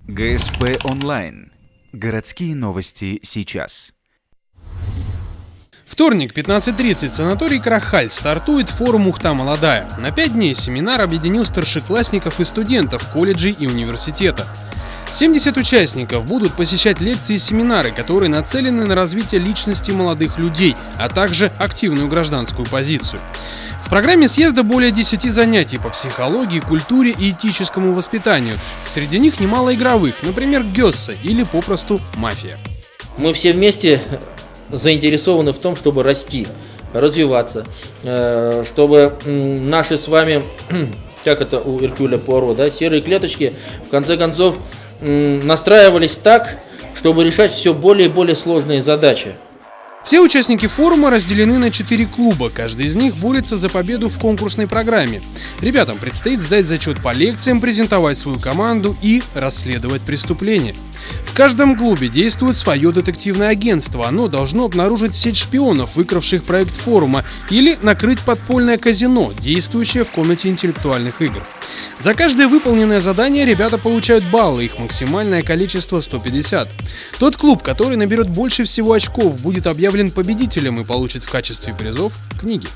ГСП онлайн. Городские новости сейчас. Вторник, 15:30, санаторий Крахаль, стартует форум «Ухта молодая». На 5 дней семинар объединил старшеклассников и студентов колледжей и университета. 70 участников будут посещать лекции и семинары, которые нацелены на развитие личности молодых людей, а также активную гражданскую позицию. В программе съезда более 10 занятий по психологии, культуре и этическому воспитанию. Среди них немало игровых, например, Гёссе или попросту мафия. Мы все вместе заинтересованы в том, чтобы расти, развиваться, чтобы наши с вами, как это у Эркюля Пуаро, да, серые клеточки, в конце концов, настраивались так, чтобы решать все более и более сложные задачи. Все участники форума разделены на 4 клуба, каждый из них борется за победу в конкурсной программе. Ребятам предстоит сдать зачет по лекциям, презентовать свою команду и расследовать преступления. В каждом клубе действует свое детективное агентство, оно должно обнаружить сеть шпионов, выкравших проект форума, или накрыть подпольное казино, действующее в комнате интеллектуальных игр. За каждое выполненное задание ребята получают баллы, их максимальное количество 150. Тот клуб, который наберет больше всего очков, будет объявлен победителем и получит в качестве призов книги.